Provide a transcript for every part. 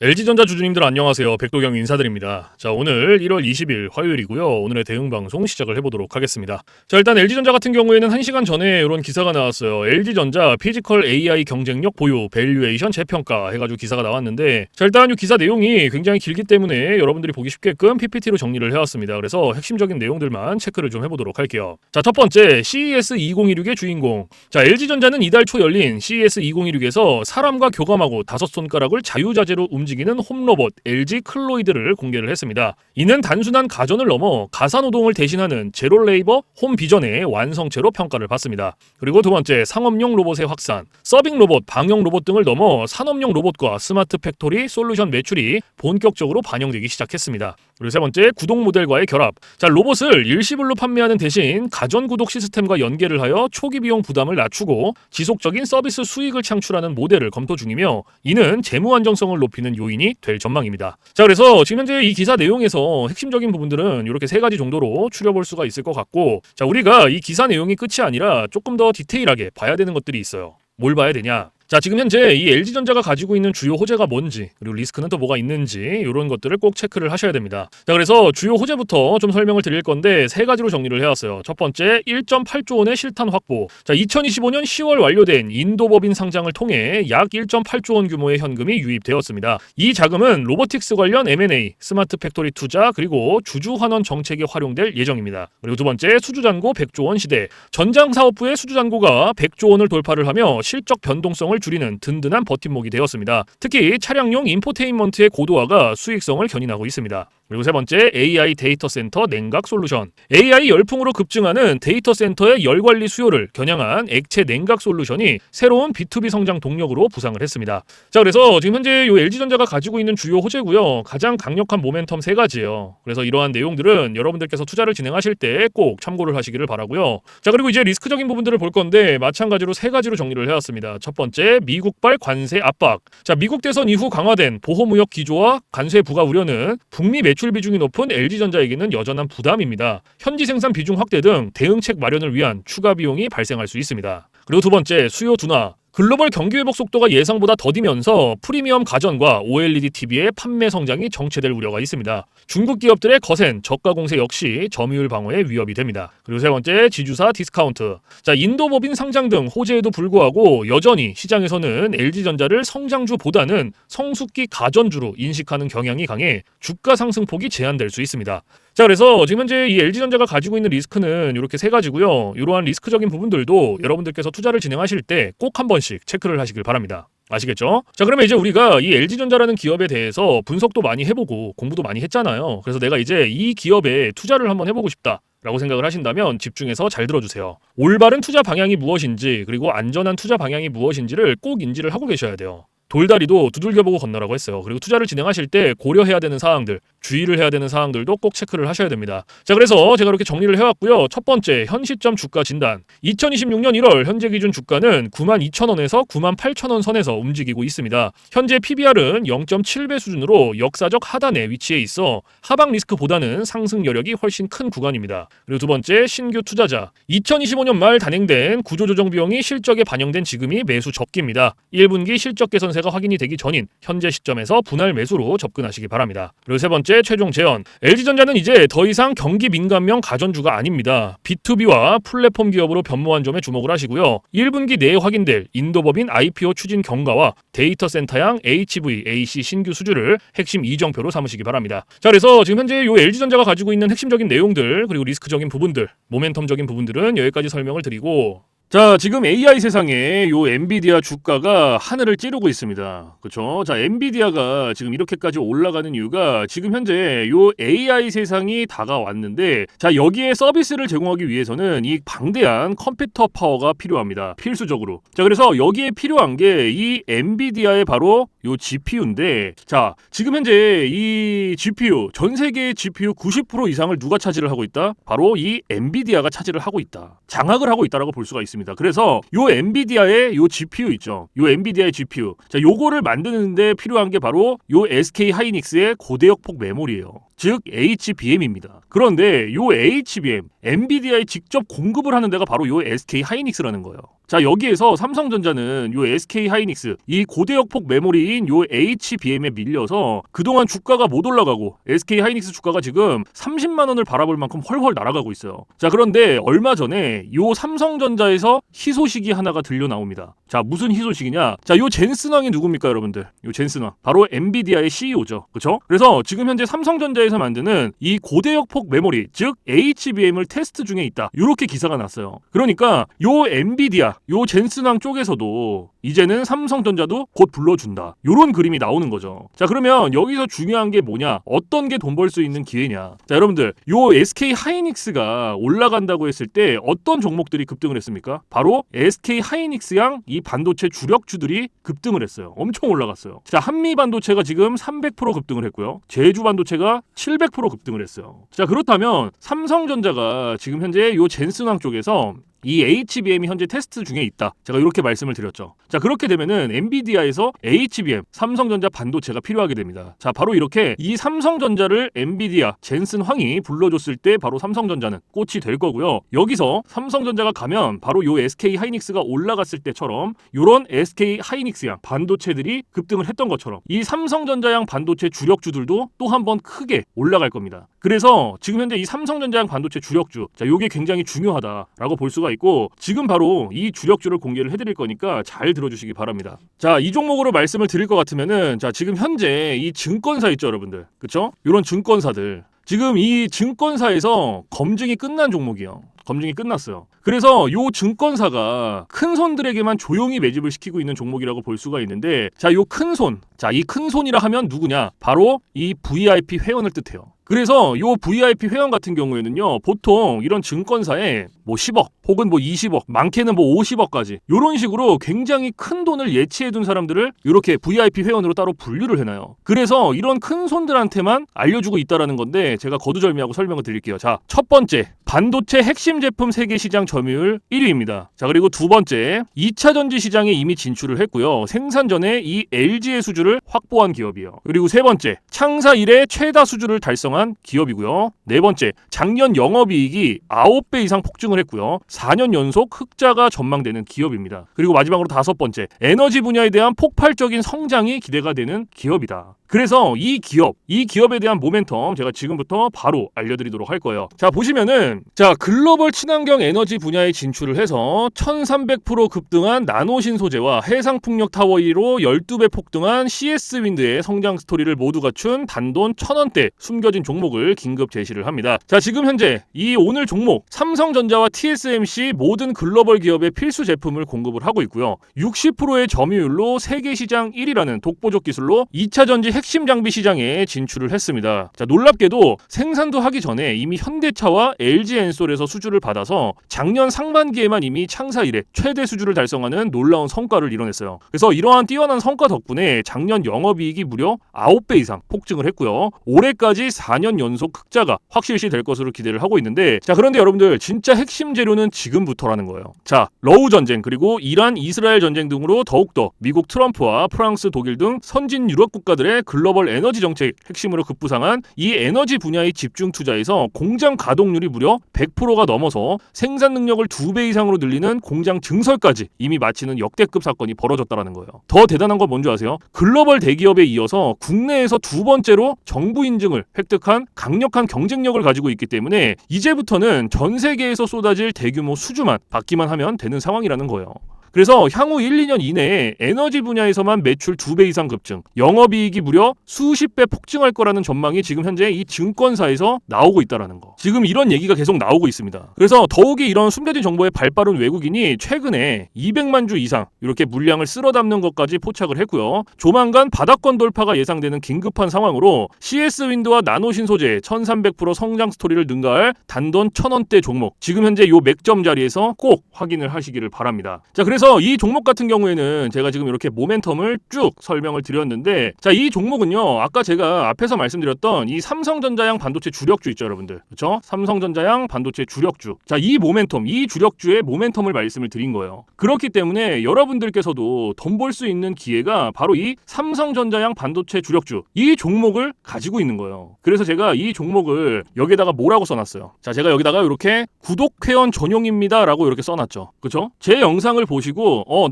LG전자 주주님들 안녕하세요. 백도경 인사드립니다. 자, 오늘 1월 20일 화요일이고요. 오늘의 대응 방송 시작을 해보도록 하겠습니다. 자, 일단 LG전자 같은 경우에는 1시간 전에 이런 기사가 나왔어요. LG전자 피지컬 AI 경쟁력 보유, 밸류에이션 재평가 해가지고 기사가 나왔는데, 자, 일단 이 기사 내용이 굉장히 길기 때문에 여러분들이 보기 쉽게끔 PPT로 정리를 해왔습니다. 그래서 핵심적인 내용들만 체크를 좀 해보도록 할게요. 자, 첫 번째, CES 2016의 주인공. 자, LG전자는 이달 초 열린 CES 2016에서 사람과 교감하고 5손가락을 자유자재로 움직이는 홈로봇 LG 클로이드를 공개를 했습니다. 이는 단순한 가전을 넘어 가사노동을 대신하는 제로 레이버 홈 비전의 완성체로 평가를 받습니다. 그리고 두 번째, 상업용 로봇의 확산. 서빙 로봇, 방역 로봇 등을 넘어 산업용 로봇과 스마트 팩토리 솔루션 매출이 본격적으로 반영되기 시작했습니다. 그리고 세 번째, 구독 모델과의 결합. 자, 로봇을 일시불로 판매하는 대신 가전 구독 시스템과 연계를 하여 초기 비용 부담을 낮추고 지속적인 서비스 수익을 창출하는 모델을 검토 중이며, 이는 재무 안정성을 높이는 요인이 될 전망입니다. 자, 그래서 지금 현재 이 기사 내용에서 핵심적인 부분들은 이렇게 세 가지 정도로 추려볼 수가 있을 것 같고, 자, 우리가 이 기사 내용이 끝이 아니라 조금 더 디테일하게 봐야 되는 것들이 있어요. 뭘 봐야 되냐? 자, 지금 현재 이 LG전자가 가지고 있는 주요 호재가 뭔지, 그리고 리스크는 또 뭐가 있는지, 이런 것들을 꼭 체크를 하셔야 됩니다. 자, 그래서 주요 호재부터 좀 설명을 드릴 건데 세 가지로 정리를 해왔어요. 첫 번째, 1.8조 원의 실탄 확보. 자, 2025년 10월 완료된 인도법인 상장을 통해 약 1.8조 원 규모의 현금이 유입되었습니다. 이 자금은 로보틱스 관련 M&A, 스마트 팩토리 투자, 그리고 주주 환원 정책에 활용될 예정입니다. 그리고 두 번째, 수주잔고 100조 원 시대. 전장사업부의 수주잔고가 100조 원을 돌파를 하며 실적 변동성을 줄이는 든든한 버팀목이 되었습니다. 특히 차량용 인포테인먼트의 고도화가 수익성을 견인하고 있습니다. 그리고 세 번째, AI 데이터 센터 냉각 솔루션. AI 열풍으로 급증하는 데이터 센터의 열 관리 수요를 겨냥한 액체 냉각 솔루션이 새로운 B2B 성장 동력으로 부상을 했습니다. 자, 그래서 지금 현재 이 LG전자가 가지고 있는 주요 호재고요. 가장 강력한 모멘텀 세 가지예요. 그래서 이러한 내용들은 여러분들께서 투자를 진행하실 때 꼭 참고를 하시기를 바라고요. 자, 그리고 이제 리스크적인 부분들을 볼 건데 마찬가지로 세 가지로 정리를 해왔습니다. 첫 번째, 미국발 관세 압박. 자, 미국 대선 이후 강화된 보호무역 기조와 관세 부과 우려는 북미 매출 비중이 높은 LG전자에게는 여전한 부담입니다. 현지 생산 비중 확대 등 대응책 마련을 위한 추가 비용이 발생할 수 있습니다. 그리고 두 번째, 수요 둔화. 글로벌 경기 회복 속도가 예상보다 더디면서 프리미엄 가전과 OLED TV의 판매 성장이 정체될 우려가 있습니다. 중국 기업들의 거센 저가 공세 역시 점유율 방어에 위협이 됩니다. 그리고 세 번째, 지주사 디스카운트. 자, 인도법인 상장 등 호재에도 불구하고 여전히 시장에서는 LG전자를 성장주보다는 성숙기 가전주로 인식하는 경향이 강해 주가 상승폭이 제한될 수 있습니다. 자, 그래서 지금 현재 이 LG전자가 가지고 있는 리스크는 이렇게 세 가지고요. 이러한 리스크적인 부분들도 여러분들께서 투자를 진행하실 때 꼭 한 번씩 체크를 하시길 바랍니다. 아시겠죠? 자, 그러면 이제 우리가 이 LG전자라는 기업에 대해서 분석도 많이 해보고 공부도 많이 했잖아요. 그래서 내가 이제 이 기업에 투자를 한번 해보고 싶다 라고 생각을 하신다면 집중해서 잘 들어주세요. 올바른 투자 방향이 무엇인지, 그리고 안전한 투자 방향이 무엇인지를 꼭 인지를 하고 계셔야 돼요. 돌다리도 두들겨보고 건너라고 했어요. 그리고 투자를 진행하실 때 고려해야 되는 사항들, 주의를 해야 되는 사항들도 꼭 체크를 하셔야 됩니다. 자, 그래서 제가 이렇게 정리를 해왔고요. 첫 번째, 현 시점 주가 진단. 2026년 1월 현재 기준 주가는 92,000원에서 98,000원 선에서 움직이고 있습니다. 현재 PBR은 0.7배 수준으로 역사적 하단에 위치해 있어 하방 리스크보다는 상승 여력이 훨씬 큰 구간입니다. 그리고 두 번째, 신규 투자자. 2025년 말 단행된 구조조정 비용이 실적에 반영된 지금이 매수 적기입니다. 1분기 실적 개선 가 확인이 되기 전인 현재 시점에서 분할 매수로 접근하시기 바랍니다. 그리고 세 번째, 최종 제언. LG전자는 이제 더 이상 경기 민감형 가전주가 아닙니다. B2B와 플랫폼 기업으로 변모한 점에 주목을 하시고요. 1분기 내에 확인될 인도법인 IPO 추진 경과와 데이터 센터양 HVAC 신규 수주를 핵심 이정표로 삼으시기 바랍니다. 자, 그래서 지금 현재 이 LG전자가 가지고 있는 핵심적인 내용들, 그리고 리스크적인 부분들, 모멘텀적인 부분들은 여기까지 설명을 드리고, 자, 지금 AI 세상에 요 엔비디아 주가가 하늘을 찌르고 있습니다. 그렇죠? 자, 엔비디아가 지금 이렇게까지 올라가는 이유가 지금 현재 요 AI 세상이 다가왔는데, 자, 여기에 서비스를 제공하기 위해서는 이 방대한 컴퓨터 파워가 필요합니다. 필수적으로. 자, 그래서 여기에 필요한 게 이 엔비디아의 바로 요 GPU인데, 자, 지금 현재 이 GPU, 전 세계의 GPU 90% 이상을 누가 차지를 하고 있다? 바로 이 엔비디아가 차지를 하고 있다. 장악을 하고 있다라고 볼 수가 있습니다. 그래서 요 엔비디아의 요 GPU 있죠. 요 엔비디아의 GPU. 자, 요거를 만드는데 필요한 게 바로 요 SK 하이닉스의 고대역폭 메모리예요. 즉 HBM입니다. 그런데 요 HBM, 엔비디아에 직접 공급을 하는 데가 바로 요 SK 하이닉스라는 거예요. 자, 여기에서 삼성전자는 요 SK 하이닉스, 이 고대역폭 메모리인 요 HBM에 밀려서 그동안 주가가 못 올라가고 SK 하이닉스 주가가 지금 30만 원을 바라볼 만큼 헐헐 날아가고 있어요. 자, 그런데 얼마 전에 요 삼성전자에서 희소식이 하나가 들려 나옵니다. 자, 무슨 희소식이냐? 자, 요 젠슨왕이 누굽니까, 여러분들? 요 젠슨왕. 바로 엔비디아의 CEO죠. 그쵸? 그래서 지금 현재 삼성전자에서 만드는 이 고대역폭 메모리, 즉 HBM을 테스트 중에 있다. 요렇게 기사가 났어요. 그러니까 요 엔비디아, 요 젠슨왕 쪽에서도 이제는 삼성전자도 곧 불러준다. 요런 그림이 나오는 거죠. 자, 그러면 여기서 중요한 게 뭐냐? 어떤 게 돈 벌 수 있는 기회냐? 자, 여러분들, 요 SK 하이닉스가 올라간다고 했을 때 어떤 종목들이 급등을 했습니까? 바로 SK 하이닉스양 이 반도체 주력주들이 급등을 했어요. 엄청 올라갔어요. 자, 한미 반도체가 지금 300% 급등을 했고요. 제주 반도체가 700% 급등을 했어요. 자, 그렇다면 삼성전자가 지금 현재 요 젠슨왕 쪽에서 이 HBM이 현재 테스트 중에 있다. 제가 이렇게 말씀을 드렸죠. 자, 그렇게 되면은 엔비디아에서 HBM, 삼성전자 반도체가 필요하게 됩니다. 자, 바로 이렇게 이 삼성전자를 엔비디아, 젠슨 황이 불러줬을 때 바로 삼성전자는 꽃이 될 거고요. 여기서 삼성전자가 가면 바로 요 SK 하이닉스가 올라갔을 때처럼 요런 SK 하이닉스양 반도체들이 급등을 했던 것처럼 이 삼성전자양 반도체 주력주들도 또 한 번 크게 올라갈 겁니다. 그래서 지금 현재 이 삼성전자양 반도체 주력주, 자, 요게 굉장히 중요하다라고 볼 수가 있고, 지금 바로 이 주력주를 공개를 해드릴 거니까 잘 들어주시기 바랍니다. 자, 이 종목으로 말씀을 드릴 것 같으면은, 자, 지금 현재 이 증권사 있죠, 여러분들, 그쵸? 이런 증권사들, 지금 이 증권사에서 검증이 끝난 종목이에요. 검증이 끝났어요. 그래서 요 증권사가 큰 손들에게만 조용히 매집을 시키고 있는 종목이라고 볼 수가 있는데, 자, 요 큰 손, 자, 이 큰 손이라 하면 누구냐? 바로 이 VIP 회원을 뜻해요. 그래서 요 VIP 회원 같은 경우에는요, 보통 이런 증권사에 뭐 10억 혹은 뭐 20억, 많게는 뭐 50억까지 이런 식으로 굉장히 큰 돈을 예치해둔 사람들을 이렇게 VIP 회원으로 따로 분류를 해놔요. 그래서 이런 큰 손들한테만 알려주고 있다라는 건데, 제가 거두절미하고 설명을 드릴게요. 자, 첫 번째, 반도체 핵심 제품 세계 시장 점유율 1위입니다. 자, 그리고 두 번째, 2차 전지 시장에 이미 진출을 했고요. 생산 전에 이 LG의 수주를 확보한 기업이에요. 그리고 세 번째, 창사 이래 최다 수주를 달성한 기업이고요. 네 번째, 작년 영업이익이 9배 이상 폭증을 했고요. 4년 연속 흑자가 전망되는 기업입니다. 그리고 마지막으로 다섯 번째, 에너지 분야에 대한 폭발적인 성장이 기대가 되는 기업이다. 그래서 이 기업에 대한 모멘텀 제가 지금부터 바로 알려드리도록 할 거예요. 자, 보시면은, 자, 글로벌 친환경 에너지 분야에 진출을 해서 1300% 급등한 나노신 소재와 해상풍력 타워 1위로 12배 폭등한 CS윈드의 성장 스토리를 모두 갖춘 단돈 1000원대 숨겨진 종목을 긴급 제시를 합니다. 자, 지금 현재 이 오늘 종목 삼성전자와 TSMC 모든 글로벌 기업의 필수 제품을 공급을 하고 있고요. 60%의 점유율로 세계 시장 1위라는 독보적 기술로 2차 전지 핵심 장비 시장에 진출을 했습니다. 자, 놀랍게도 생산도 하기 전에 이미 현대차와 LG엔솔에서 수주를 받아서 작년 상반기에만 이미 창사 이래 최대 수주를 달성하는 놀라운 성과를 이뤄냈어요. 그래서 이러한 뛰어난 성과 덕분에 작년 영업이익이 무려 9배 이상 폭증을 했고요. 올해까지 4년 연속 흑자가 확실시 될 것으로 기대를 하고 있는데, 자, 그런데 여러분들, 진짜 핵심 재료는 지금부터라는 거예요. 자, 러우 전쟁 그리고 이란 이스라엘 전쟁 등으로 더욱더 미국 트럼프와 프랑스 독일 등 선진 유럽 국가들의 글로벌 에너지 정책 핵심으로 급부상한 이 에너지 분야의 집중 투자에서 공장 가동률이 무려 100%가 넘어서 생산 능력을 2배 이상으로 늘리는 공장 증설까지 이미 마치는 역대급 사건이 벌어졌다는 거예요. 더 대단한 건 뭔지 아세요? 글로벌 대기업에 이어서 국내에서 두 번째로 정부 인증을 획득한 강력한 경쟁력을 가지고 있기 때문에 이제부터는 전 세계에서 쏟아질 대규모 수주만 받기만 하면 되는 상황이라는 거예요. 그래서 향후 1, 2년 이내에 에너지 분야에서만 매출 2배 이상 급증, 영업이익이 무려 수십 배 폭증할 거라는 전망이 지금 현재 이 증권사에서 나오고 있다는 거. 지금 이런 얘기가 계속 나오고 있습니다. 그래서 더욱이 이런 숨겨진 정보에 발빠른 외국인이 최근에 200만 주 이상 이렇게 물량을 쓸어 담는 것까지 포착을 했고요. 조만간 바닥권 돌파가 예상되는 긴급한 상황으로 CS윈드와 나노신 소재 1300% 성장 스토리를 능가할 단돈 1000원대 종목, 지금 현재 요 맥점 자리에서 꼭 확인을 하시기를 바랍니다. 자, 그래서 그래서 이 종목 같은 경우에는 제가 지금 이렇게 모멘텀을 쭉 설명을 드렸는데, 자, 이 종목은요, 아까 제가 앞에서 말씀드렸던 이 삼성전자양 반도체 주력주 있죠, 여러분들. 그렇죠? 삼성전자양 반도체 주력주. 자, 이 모멘텀, 이 주력주의 모멘텀을 말씀을 드린 거예요. 그렇기 때문에 여러분들께서도 돈 벌 수 있는 기회가 바로 이 삼성전자양 반도체 주력주, 이 종목을 가지고 있는 거예요. 그래서 제가 이 종목을 여기다가 뭐라고 써놨어요. 자, 제가 여기다가 이렇게 구독 회원 전용입니다 라고 이렇게 써놨죠. 그쵸? 제 영상을 보시고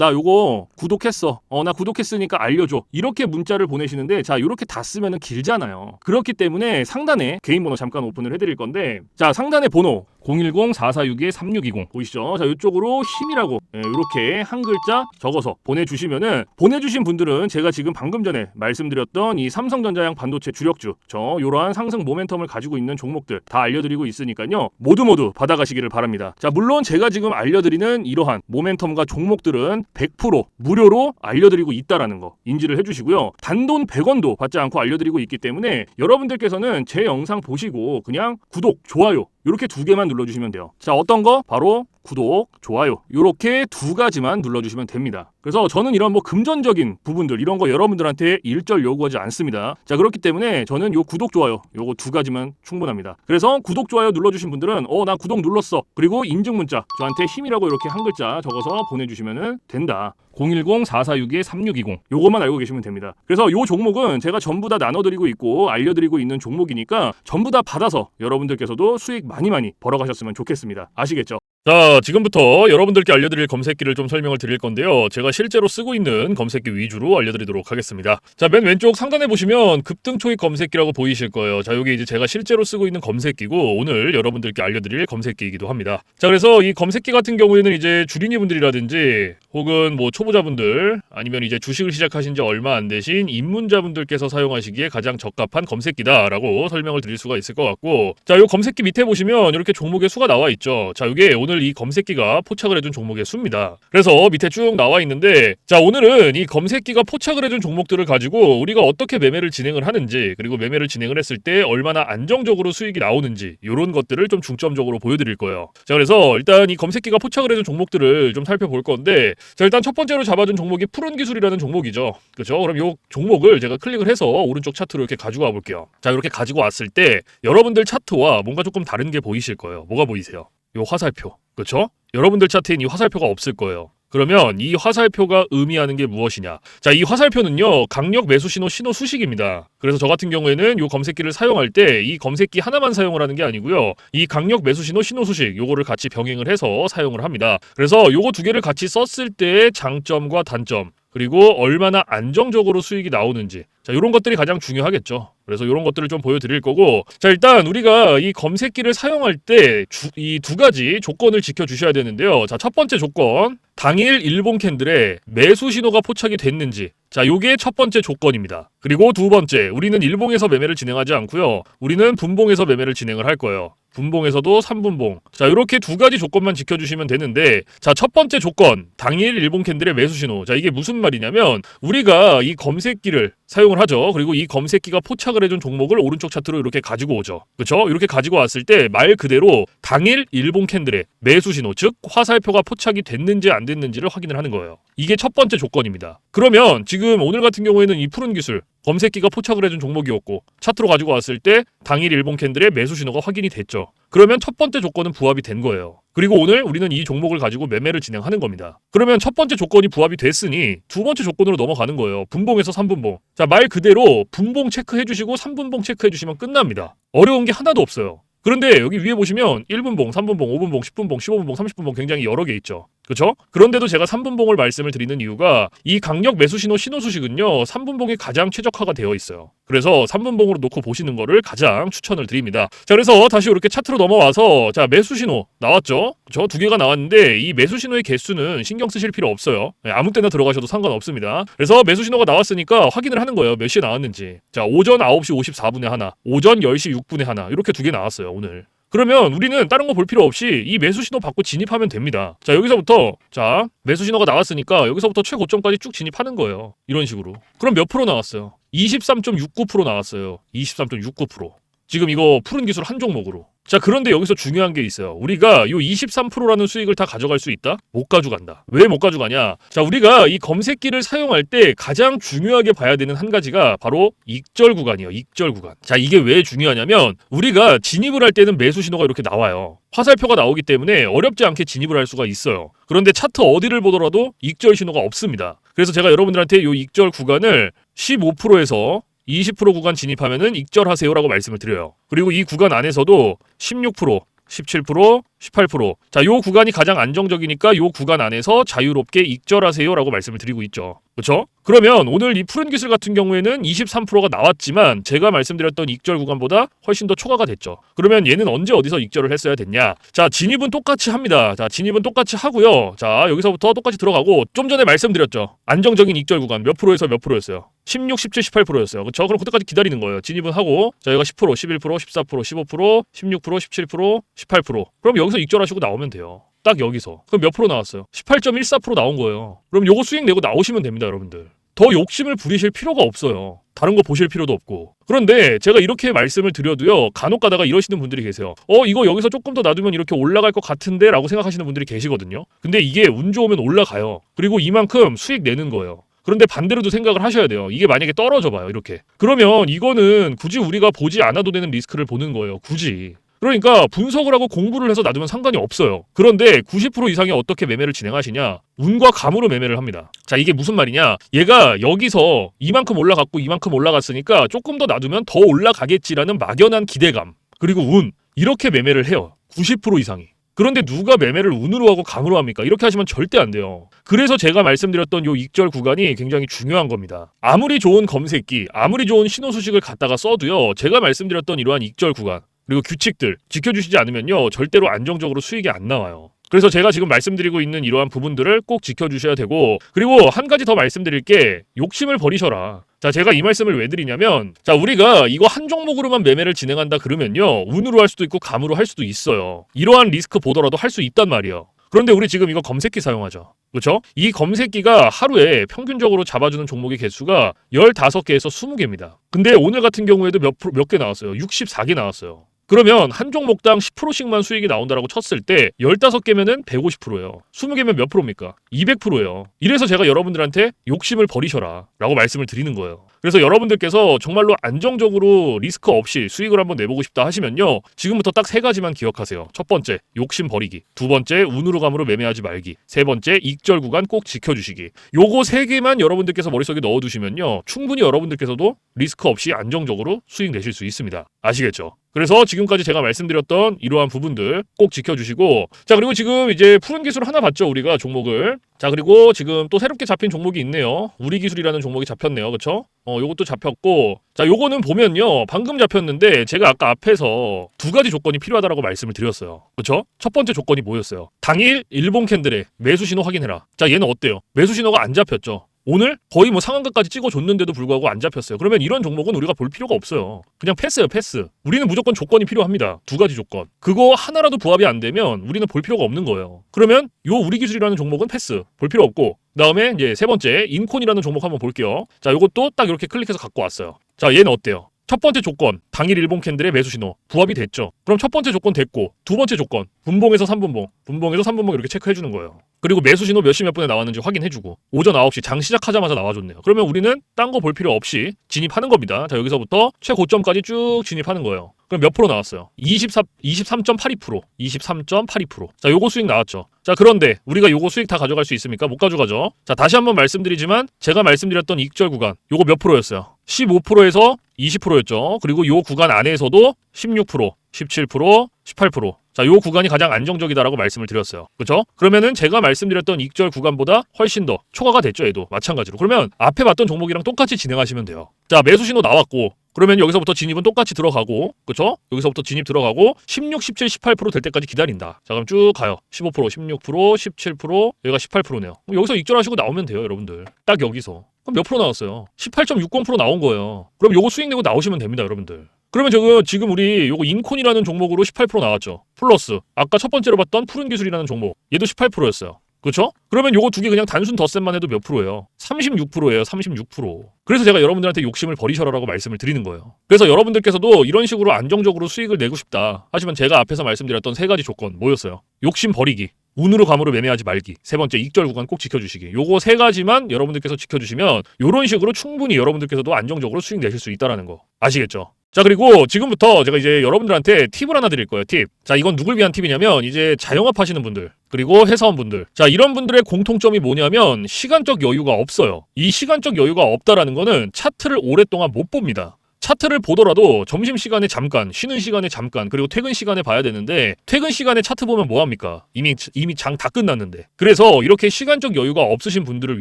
나 요거 구독했어, 나 구독했으니까 알려줘, 이렇게 문자를 보내시는데, 자, 이렇게 다 쓰면은 길잖아요. 그렇기 때문에 상단에 개인 번호 잠깐 오픈을 해드릴 건데, 자, 상단에 번호 010-4462-3620 보이시죠? 자, 이쪽으로 힘이라고 이렇게 한 글자 적어서 보내주시면은, 보내주신 분들은 제가 지금 방금 전에 말씀드렸던 이 삼성전자양 반도체 주력주, 요러한 상승 모멘텀을 가지고 있는 종목들 다 알려드리고 있으니까요, 모두 받아가시기를 바랍니다. 자, 물론 제가 지금 알려드리는 이러한 모멘텀과 종목들은 100% 무료로 알려드리고 있다라는 거 인지를 해주시고요, 단돈 100원도 받지 않고 알려드리고 있기 때문에 여러분들께서는 제 영상 보시고 그냥 구독, 좋아요 이렇게 두 개만 눌러주시면 돼요. 자, 어떤 거? 바로 구독, 좋아요 이렇게 두 가지만 눌러주시면 됩니다. 그래서 저는 이런 뭐 금전적인 부분들 이런 거 여러분들한테 일절 요구하지 않습니다. 자, 그렇기 때문에 저는 요 구독, 좋아요 요거 두 가지만 충분합니다. 그래서 구독, 좋아요 눌러주신 분들은 나 구독 눌렀어, 그리고 인증 문자 저한테 힘이라고 이렇게 한 글자 적어서 보내주시면 된다. 010-4462-3620 요것만 알고 계시면 됩니다. 그래서 요 종목은 제가 전부 다 나눠드리고 있고 알려드리고 있는 종목이니까 전부 다 받아서 여러분들께서도 수익 많이 벌어가셨으면 좋겠습니다. 아시겠죠? 자, 지금부터 여러분들께 알려드릴 검색기를 좀 설명을 드릴 건데요, 제가 실제로 쓰고 있는 검색기 위주로 알려드리도록 하겠습니다. 자, 맨 왼쪽 상단에 보시면 급등 초입 검색기라고 보이실 거예요. 자, 요게 이제 제가 실제로 쓰고 있는 검색기고 오늘 여러분들께 알려드릴 검색기이기도 합니다. 자, 그래서 이 검색기 같은 경우에는 이제 주린이 분들이라든지 혹은 뭐 초보자분들 아니면 이제 주식을 시작하신 지 얼마 안 되신 입문자분들께서 사용하시기에 가장 적합한 검색기다라고 설명을 드릴 수가 있을 것 같고, 자, 요 검색기 밑에 보시면 이렇게 종목의 수가 나와 있죠. 자, 요게 오늘 이 검색기가 포착을 해준 종목의 수입니다. 그래서 밑에 쭉 나와 있는데, 자, 오늘은 이 검색기가 포착을 해준 종목들을 가지고 우리가 어떻게 매매를 진행을 하는지, 그리고 매매를 진행을 했을 때 얼마나 안정적으로 수익이 나오는지 이런 것들을 좀 중점적으로 보여드릴 거예요. 자, 그래서 일단 이 검색기가 포착을 해준 종목들을 좀 살펴볼 건데, 자, 일단 첫 번째로 잡아준 종목이 푸른 기술이라는 종목이죠. 그렇죠? 그럼 이 종목을 제가 클릭을 해서 오른쪽 차트로 이렇게 가지고 와 볼게요. 자, 이렇게 가지고 왔을 때 여러분들 차트와 뭔가 조금 다른 게 보이실 거예요. 뭐가 보이세요? 요 화살표. 그렇죠? 여러분들 차트엔 이 화살표가 없을 거예요. 그러면 이 화살표가 의미하는 게 무엇이냐? 자, 이 화살표는요, 강력 매수 신호 수식입니다. 그래서 저 같은 경우에는 이 검색기를 사용할 때 이 검색기 하나만 사용을 하는 게 아니고요, 이 강력 매수 신호 수식 요거를 같이 병행을 해서 사용을 합니다. 그래서 요거 두 개를 같이 썼을 때의 장점과 단점, 그리고 얼마나 안정적으로 수익이 나오는지, 자, 이런 것들이 가장 중요하겠죠. 그래서 이런 것들을 좀 보여드릴 거고, 자, 일단 우리가 이 검색기를 사용할 때 이 두 가지 조건을 지켜주셔야 되는데요. 자, 첫 번째 조건, 당일 일봉 캔들에 매수 신호가 포착이 됐는지, 자, 요게 첫 번째 조건입니다. 그리고 두 번째, 우리는 일봉에서 매매를 진행하지 않고요, 우리는 분봉에서 매매를 진행을 할 거예요. 분봉에서도 3분봉. 자, 이렇게 두 가지 조건만 지켜주시면 되는데, 자, 첫 번째 조건, 당일 일봉 캔들의 매수 신호. 자, 이게 무슨 말이냐면 우리가 이 검색기를 사용을 하죠. 그리고 이 검색기가 포착을 해준 종목을 오른쪽 차트로 이렇게 가지고 오죠. 그렇죠? 이렇게 가지고 왔을 때 말 그대로 당일 일봉 캔들의 매수 신호, 즉 화살표가 포착이 됐는지 안 됐는지를 확인을 하는 거예요. 이게 첫 번째 조건입니다. 그러면 지금 오늘 같은 경우에는 이 푸른 기술 검색기가 포착을 해준 종목이었고 차트로 가지고 왔을 때 당일 일봉 캔들의 매수 신호가 확인이 됐죠. 그러면 첫 번째 조건은 부합이 된 거예요. 그리고 오늘 우리는 이 종목을 가지고 매매를 진행하는 겁니다. 그러면 첫 번째 조건이 부합이 됐으니 두 번째 조건으로 넘어가는 거예요. 분봉에서 3분봉. 자, 말 그대로 분봉 체크해 주시고 3분봉 체크해 주시면 끝납니다. 어려운 게 하나도 없어요. 그런데 여기 위에 보시면 1분봉, 3분봉, 5분봉, 10분봉, 15분봉, 30분봉 굉장히 여러 개 있죠. 그렇죠? 그런데도 제가 3분봉을 말씀을 드리는 이유가 이 강력 매수 신호 수식은요, 3분봉에 가장 최적화가 되어 있어요. 그래서 3분봉으로 놓고 보시는 거를 가장 추천을 드립니다. 자, 그래서 다시 이렇게 차트로 넘어와서, 자, 매수 신호 나왔죠? 저 두 개가 나왔는데 이 매수 신호의 개수는 신경 쓰실 필요 없어요. 아무 때나 들어가셔도 상관없습니다. 그래서 매수 신호가 나왔으니까 확인을 하는 거예요. 몇 시에 나왔는지. 자, 오전 9시 54분에 하나, 오전 10시 6분에 하나, 이렇게 두 개 나왔어요, 오늘. 그러면 우리는 다른 거 볼 필요 없이 이 매수 신호 받고 진입하면 됩니다. 자, 여기서부터, 자, 매수 신호가 나왔으니까 여기서부터 최고점까지 쭉 진입하는 거예요. 이런 식으로. 그럼 몇 프로 나왔어요? 23.69% 나왔어요. 23.69%. 지금 이거 푸른 기술 한 종목으로. 자, 그런데 여기서 중요한 게 있어요. 우리가 요 23%라는 수익을 다 가져갈 수 있다? 못 가져간다. 왜 못 가져가냐? 자, 우리가 이 검색기를 사용할 때 가장 중요하게 봐야 되는 한 가지가 바로 익절 구간이에요. 익절 구간. 자, 이게 왜 중요하냐면 우리가 진입을 할 때는 매수 신호가 이렇게 나와요. 화살표가 나오기 때문에 어렵지 않게 진입을 할 수가 있어요. 그런데 차트 어디를 보더라도 익절 신호가 없습니다. 그래서 제가 여러분들한테 요 익절 구간을 15%에서 20% 구간 진입하면은 익절하세요라고 말씀을 드려요. 그리고 이 구간 안에서도 16%, 17%, 18%. 자, 요 구간이 가장 안정적이니까 요 구간 안에서 자유롭게 익절하세요라고 말씀을 드리고 있죠. 그렇죠? 그러면 오늘 이 푸른 기술 같은 경우에는 23%가 나왔지만 제가 말씀드렸던 익절 구간보다 훨씬 더 초과가 됐죠. 그러면 얘는 언제 어디서 익절을 했어야 됐냐? 자, 진입은 똑같이 합니다. 자, 진입은 똑같이 하고요. 자, 여기서부터 똑같이 들어가고 좀 전에 말씀드렸죠. 안정적인 익절 구간 몇 프로에서 몇 프로였어요? 16, 17, 18%였어요. 그렇죠? 그럼 그때까지 기다리는 거예요. 진입은 하고 자, 여기가 10%, 11%, 14%, 15%, 16%, 17%, 18%. 그럼 여기서 익절하시고 나오면 돼요. 딱 여기서. 그럼 몇 프로 나왔어요? 18.14% 나온 거예요. 그럼 요거 수익 내고 나오시면 됩니다, 여러분들. 더 욕심을 부리실 필요가 없어요. 다른 거 보실 필요도 없고. 그런데 제가 이렇게 말씀을 드려도요, 간혹 가다가 이러시는 분들이 계세요. 이거 여기서 조금 더 놔두면 이렇게 올라갈 것 같은데? 라고 생각하시는 분들이 계시거든요. 근데 이게 운 좋으면 올라가요. 그리고 이만큼 수익 내는 거예요. 그런데 반대로도 생각을 하셔야 돼요. 이게 만약에 떨어져 봐요, 이렇게. 그러면 이거는 굳이 우리가 보지 않아도 되는 리스크를 보는 거예요. 굳이. 그러니까 분석을 하고 공부를 해서 놔두면 상관이 없어요. 그런데 90% 이상이 어떻게 매매를 진행하시냐? 운과 감으로 매매를 합니다. 자, 이게 무슨 말이냐? 얘가 여기서 이만큼 올라갔고 이만큼 올라갔으니까 조금 더 놔두면 더 올라가겠지라는 막연한 기대감, 그리고 운, 이렇게 매매를 해요. 90% 이상이. 그런데 누가 매매를 운으로 하고 감으로 합니까? 이렇게 하시면 절대 안 돼요. 그래서 제가 말씀드렸던 요 익절 구간이 굉장히 중요한 겁니다. 아무리 좋은 검색기, 아무리 좋은 신호 수식을 갖다가 써도요, 제가 말씀드렸던 이러한 익절 구간, 그리고 규칙들 지켜주시지 않으면요, 절대로 안정적으로 수익이 안 나와요. 그래서 제가 지금 말씀드리고 있는 이러한 부분들을 꼭 지켜주셔야 되고, 그리고 한 가지 더 말씀드릴 게, 욕심을 버리셔라. 자, 제가 이 말씀을 왜 드리냐면, 자, 우리가 이거 한 종목으로만 매매를 진행한다 그러면요, 운으로 할 수도 있고 감으로 할 수도 있어요. 이러한 리스크 보더라도 할 수 있단 말이에요. 그런데 우리 지금 이거 검색기 사용하죠. 그렇죠? 이 검색기가 하루에 평균적으로 잡아주는 종목의 개수가 15개에서 20개입니다. 근데 오늘 같은 경우에도 몇 개 나왔어요? 64개 나왔어요. 그러면 한 종목당 10%씩만 수익이 나온다라고 쳤을 때 15개면은 150%예요. 20개면 몇 프로입니까? 200%예요. 이래서 제가 여러분들한테 욕심을 버리셔라 라고 말씀을 드리는 거예요. 그래서 여러분들께서 정말로 안정적으로 리스크 없이 수익을 한번 내보고 싶다 하시면요, 지금부터 딱 3가지만 기억하세요. 첫 번째, 욕심 버리기. 두 번째, 운으로 감으로 매매하지 말기. 세 번째, 익절 구간 꼭 지켜주시기. 요거 3개만 여러분들께서 머릿속에 넣어두시면요, 충분히 여러분들께서도 리스크 없이 안정적으로 수익 내실 수 있습니다. 아시겠죠? 그래서 지금까지 제가 말씀드렸던 이러한 부분들 꼭 지켜주시고, 자, 그리고 지금 이제 푸른 기술 하나 봤죠, 우리가 종목을. 자, 그리고 지금 또 새롭게 잡힌 종목이 있네요. 우리 기술이라는 종목이 잡혔네요. 그쵸? 요것도 잡혔고, 자, 요거는 보면요, 방금 잡혔는데 제가 아까 앞에서 2가지 조건이 필요하다라고 말씀을 드렸어요. 그쵸? 첫 번째 조건이 뭐였어요? 당일 일본 캔들의 매수 신호 확인해라. 자, 얘는 어때요? 매수 신호가 안 잡혔죠? 오늘 거의 뭐 상한가까지 찍어줬는데도 불구하고 안 잡혔어요. 그러면 이런 종목은 우리가 볼 필요가 없어요. 그냥 패스예요, 패스. 우리는 무조건 조건이 필요합니다. 2가지 조건. 그거 하나라도 부합이 안 되면 우리는 볼 필요가 없는 거예요. 그러면 요 우리 기술이라는 종목은 패스. 볼 필요 없고, 그다음에 이제 3번째 인콘이라는 종목 한번 볼게요. 자, 요것도 딱 이렇게 클릭해서 갖고 왔어요. 자, 얘는 어때요? 첫 번째 조건, 당일 일본 캔들의 매수 신호 부합이 됐죠. 그럼 첫 번째 조건 됐고, 두 번째 조건, 분봉에서 3분봉, 분봉에서 3분봉 이렇게 체크해주는 거예요. 그리고 매수 신호 몇 시 몇 분에 나왔는지 확인해주고, 오전 9시 장 시작하자마자 나와줬네요. 그러면 우리는 딴 거 볼 필요 없이 진입하는 겁니다. 자, 여기서부터 최고점까지 쭉 진입하는 거예요. 그럼 몇 프로 나왔어요? 23.82%, 23.82%. 자, 요거 수익 나왔죠. 자, 그런데 우리가 요거 수익 다 가져갈 수 있습니까? 못 가져가죠. 자, 다시 한번 말씀드리지만 제가 말씀드렸던 익절 구간, 요거 몇 프로였어요? 15%에서 20%였죠. 그리고 요 구간 안에서도 16%, 17%, 18%. 자, 요 구간이 가장 안정적이다라고 말씀을 드렸어요. 그렇죠? 그러면은 제가 말씀드렸던 익절 구간보다 훨씬 더 초과가 됐죠, 얘도. 마찬가지로. 그러면 앞에 봤던 종목이랑 똑같이 진행하시면 돼요. 자, 매수 신호 나왔고, 그러면 여기서부터 진입은 똑같이 들어가고, 그렇죠? 여기서부터 진입 들어가고 16, 17, 18%될 때까지 기다린다. 자, 그럼 쭉 가요. 15%, 16%, 17%, 여기가 18%네요. 여기서 익절하시고 나오면 돼요, 여러분들. 딱 여기서. 그럼 몇 프로 나왔어요? 18.60% 나온 거예요. 그럼 요거 수익 내고 나오시면 됩니다, 여러분들. 그러면 지금 우리 요거 인콘이라는 종목으로 18% 나왔죠. 플러스 아까 첫 번째로 봤던 푸른 기술이라는 종목, 얘도 18%였어요. 그렇죠? 그러면 요거 두 개 그냥 단순 덧셈만 해도 몇 프로예요? 36%예요. 36%. 그래서 제가 여러분들한테 욕심을 버리셔라라고 말씀을 드리는 거예요. 그래서 여러분들께서도 이런 식으로 안정적으로 수익을 내고 싶다 하시면 제가 앞에서 말씀드렸던 세 가지 조건 뭐였어요? 욕심 버리기, 운으로 감으로 매매하지 말기, 세 번째 익절 구간 꼭 지켜주시기. 요거 세 가지만 여러분들께서 지켜주시면 요런 식으로 충분히 여러분들께서도 안정적으로 수익 내실 수 있다는 거 아시겠죠? 자, 그리고 지금부터 제가 이제 여러분들한테 팁을 하나 드릴 거예요. 팁. 자, 이건 누굴 위한 팁이냐면 이제 자영업 하시는 분들 그리고 회사원분들. 자, 이런 분들의 공통점이 뭐냐면 시간적 여유가 없어요. 이 시간적 여유가 없다라는 거는 차트를 오랫동안 못 봅니다. 차트를 보더라도 점심시간에 잠깐, 쉬는 시간에 잠깐, 그리고 퇴근 시간에 봐야 되는데 퇴근 시간에 차트 보면 뭐합니까? 이미 장 다 끝났는데. 그래서 이렇게 시간적 여유가 없으신 분들을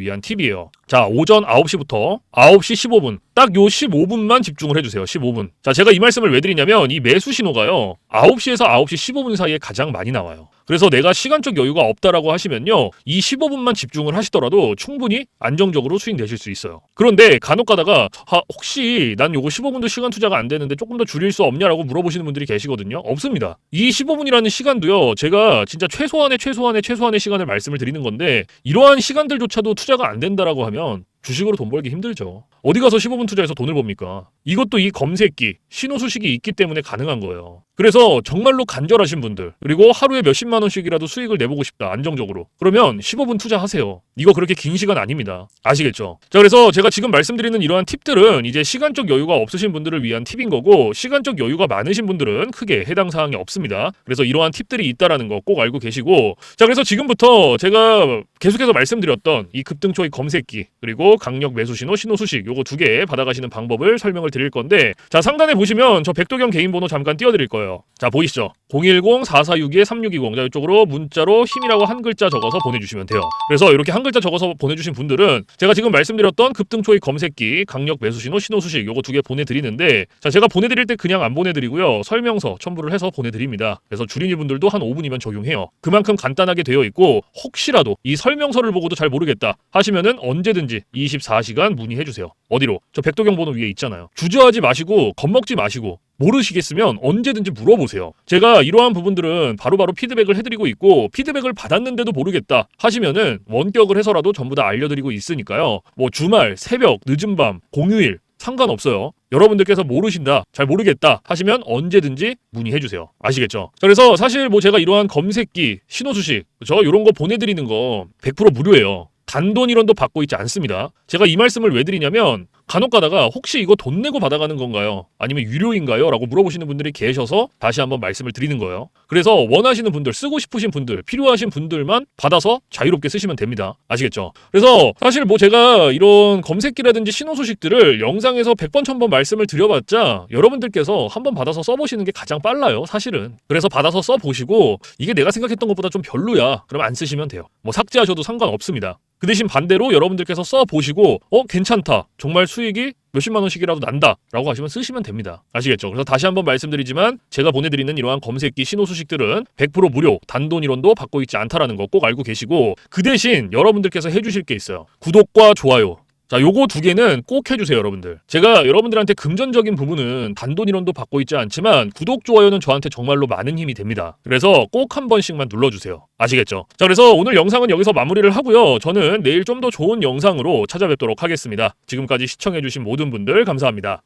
위한 팁이에요. 자, 오전 9시부터 9시 15분. 딱 요 15분만 집중을 해주세요. 15분. 자, 제가 이 말씀을 왜 드리냐면 이 매수 신호가요. 9시에서 9시 15분 사이에 가장 많이 나와요. 그래서 내가 시간적 여유가 없다라고 하시면요. 이 15분만 집중을 하시더라도 충분히 안정적으로 수익 내실 수 있어요. 그런데 간혹 가다가 혹시 난 요거 15분도 시간 투자가 안 되는데 조금 더 줄일 수 없냐라고 물어보시는 분들이 계시거든요. 없습니다. 이 15분이라는 시간도요. 제가 진짜 최소한의 시간을 말씀을 드리는 건데 이러한 시간들조차도 투자가 안 된다라고 하면 주식으로 돈 벌기 힘들죠. 어디 가서 15분 투자해서 돈을 법니까? 이것도 이 검색기, 신호 수식이 있기 때문에 가능한 거예요. 그래서 정말로 간절하신 분들, 그리고 하루에 몇십만 원씩이라도 수익을 내보고 싶다, 안정적으로. 그러면 15분 투자하세요. 이거 그렇게 긴 시간 아닙니다. 아시겠죠? 자, 그래서 제가 지금 말씀드리는 이러한 팁들은 이제 시간적 여유가 없으신 분들을 위한 팁인 거고 시간적 여유가 많으신 분들은 크게 해당 사항이 없습니다. 그래서 이러한 팁들이 있다라는 거 꼭 알고 계시고 자, 그래서 지금부터 제가 계속해서 말씀드렸던 이 급등초의 검색기, 그리고 강력 매수 신호, 신호 수식 요거 두 개 받아가시는 방법을 설명을 드릴 건데 자, 상단에 보시면 저 백도경 개인 번호 잠깐 띄워드릴 거예요. 자, 보이시죠? 010-4462-3620 자, 이쪽으로 문자로 힘이라고 한 글자 적어서 보내주시면 돼요. 그래서 이렇게 한 글자 적어서 보내주신 분들은 제가 지금 말씀드렸던 급등초의 검색기, 강력 매수 신호, 신호 수식 요거 두 개 보내드리는데 자, 제가 보내드릴 때 그냥 안 보내드리고요. 설명서 첨부를 해서 보내드립니다. 그래서 주린이 분들도 한 5분이면 적용해요. 그만큼 간단하게 되어 있고 혹시라도 이 설명서를 보고도 잘 모르겠다 하시면은 언제든지 24시간 문의해주세요. 어디로? 저 백도경 번호 위에 있잖아요. 주저하지 마시고 겁먹지 마시고 모르시겠으면 언제든지 물어보세요. 제가 이러한 부분들은 바로바로 피드백을 해드리고 있고 피드백을 받았는데도 모르겠다 하시면은 원격을 해서라도 전부 다 알려드리고 있으니까요. 뭐 주말, 새벽, 늦은 밤, 공휴일 상관없어요. 여러분들께서 모르신다, 잘 모르겠다 하시면 언제든지 문의해주세요. 아시겠죠? 자, 그래서 사실 뭐 제가 이러한 검색기, 신호수식 이런 거 보내드리는 거 100% 무료예요. 단돈 1원도 받고 있지 않습니다. 제가 이 말씀을 왜 드리냐면 간혹 가다가 혹시 이거 돈 내고 받아가는 건가요? 아니면 유료인가요? 라고 물어보시는 분들이 계셔서 다시 한번 말씀을 드리는 거예요. 그래서 원하시는 분들, 쓰고 싶으신 분들, 필요하신 분들만 받아서 자유롭게 쓰시면 됩니다. 아시겠죠? 그래서 사실 뭐 제가 이런 검색기라든지 신호 소식들을 영상에서 100번 1000번 말씀을 드려봤자 여러분들께서 한번 받아서 써보시는 게 가장 빨라요, 사실은. 그래서 받아서 써보시고 이게 내가 생각했던 것보다 좀 별로야, 그럼 안 쓰시면 돼요. 뭐 삭제하셔도 상관없습니다. 그 대신 반대로 여러분들께서 써보시고 괜찮다, 정말 수익이 몇십만 원씩이라도 난다 라고 하시면 쓰시면 됩니다. 아시겠죠? 그래서 다시 한번 말씀드리지만 제가 보내드리는 이러한 검색기, 신호 수식들은 100% 무료, 단돈 1원도 받고 있지 않다라는 거 꼭 알고 계시고 그 대신 여러분들께서 해주실 게 있어요. 구독과 좋아요. 자, 요거 두 개는 꼭 해주세요, 여러분들. 제가 여러분들한테 금전적인 부분은 단돈 1원도 받고 있지 않지만 구독, 좋아요는 저한테 정말로 많은 힘이 됩니다. 그래서 꼭 한 번씩만 눌러주세요. 아시겠죠? 자, 그래서 오늘 영상은 여기서 마무리를 하고요. 저는 내일 좀 더 좋은 영상으로 찾아뵙도록 하겠습니다. 지금까지 시청해주신 모든 분들 감사합니다.